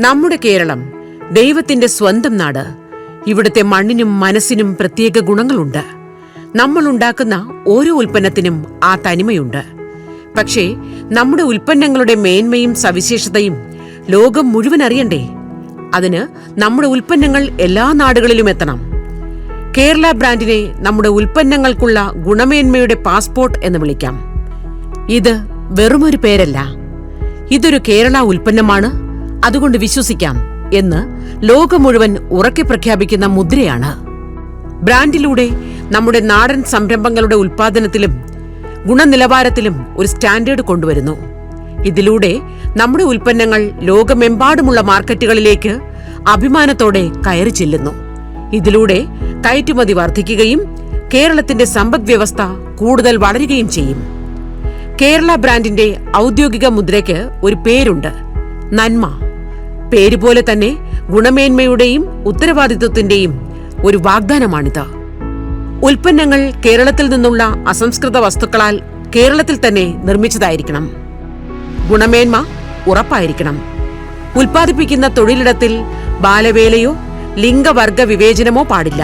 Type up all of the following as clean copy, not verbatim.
നമ്മുടെ കേരളം ദൈവത്തിന്റെ സ്വന്തം നാട്. ഇവിടുത്തെ മണ്ണിനും മനസ്സിനും പ്രത്യേക ഗുണങ്ങളുണ്ട്. നമ്മൾ ഉണ്ടാക്കുന്ന ഓരോ ഉൽപ്പന്നത്തിനും ആ തനിമയുണ്ട്. പക്ഷേ നമ്മുടെ ഉൽപ്പന്നങ്ങളുടെ മേന്മയും സവിശേഷതയും ലോകം മുഴുവൻ അറിയണ്ടേ? അതിന് നമ്മുടെ ഉൽപ്പന്നങ്ങൾ എല്ലാ നാടുകളിലും എത്തണം. കേരള ബ്രാൻഡിനെ നമ്മുടെ ഉൽപ്പന്നങ്ങൾക്കുള്ള ഗുണമേന്മയുടെ പാസ്പോർട്ട് എന്ന് വിളിക്കാം. ഇത് വെറുമൊരു പേരല്ല, ഇതൊരു കേരള ഉൽപ്പന്നമാണ്, അതുകൊണ്ട് വിശ്വസിക്കാം എന്ന് ലോകം മുഴുവൻ ഉറക്കെ പ്രഖ്യാപിക്കുന്ന മുദ്രയാണ്. ബ്രാൻഡിലൂടെ നമ്മുടെ നാടൻ സംരംഭങ്ങളുടെ ഉൽപ്പാദനത്തിലും ഗുണനിലവാരത്തിലും ഒരു സ്റ്റാൻഡേർഡ് കൊണ്ടുവരുന്നു. ഇതിലൂടെ നമ്മുടെ ഉൽപ്പന്നങ്ങൾ ലോകമെമ്പാടുമുള്ള മാർക്കറ്റുകളിലേക്ക് അഭിമാനത്തോടെ കയറി ചെല്ലുന്നു. ഇതിലൂടെ കയറ്റുമതി വർദ്ധിക്കുകയും കേരളത്തിന്റെ സമ്പദ്വ്യവസ്ഥ കൂടുതൽ വളരുകയും ചെയ്യും. കേരള ബ്രാൻഡിന്റെ ഔദ്യോഗിക മുദ്രയ്ക്ക് ഒരു പേരുണ്ട്, നന്മ. പേരുപോലെ തന്നെ ഗുണമേന്മയുടെയും ഉത്തരവാദിത്വത്തിന്റെയും ഒരു വാഗ്ദാനമാണിത്. ഉൽപ്പന്നങ്ങൾ കേരളത്തിൽ നിന്നുള്ള അസംസ്കൃത വസ്തുക്കളാൽ കേരളത്തിൽ തന്നെ നിർമ്മിച്ചതായിരിക്കണം. ഗുണമേന്മ ഉറപ്പായിരിക്കണം. ഉൽപ്പാദിപ്പിക്കുന്ന തൊഴിലിടത്തിൽ ബാലവേലയോ ലിംഗവർഗ വിവേചനമോ പാടില്ല.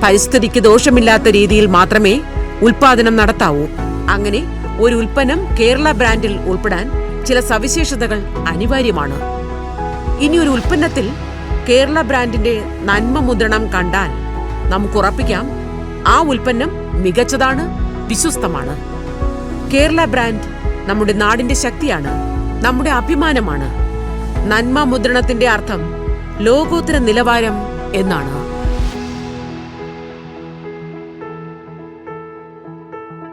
പരിസ്ഥിതിക്ക് ദോഷമില്ലാത്ത രീതിയിൽ മാത്രമേ ഉൽപ്പാദനം നടത്താവൂ. അങ്ങനെ ഒരു ഉൽപ്പന്നം കേരള ബ്രാൻഡിൽ ഉൾപ്പെടാൻ ചില സവിശേഷതകൾ അനിവാര്യമാണ്. ഇനി ഒരു ഉൽപ്പന്നത്തിൽ കേരള ബ്രാൻഡിന്റെ നന്മ മുദ്രണം കണ്ടാൽ നമുക്ക് ഉറപ്പിക്കാം, ആ ഉൽപ്പന്നം മികച്ചതാണ്, വിശ്വസ്തമാണ്. കേരള ബ്രാൻഡ് നമ്മുടെ നാടിന്റെ ശക്തിയാണ്, നമ്മുടെ അഭിമാനമാണ്. നന്മ മുദ്രണത്തിന്റെ അർത്ഥം ലോകോത്തര നിലവാരം എന്നാണ്.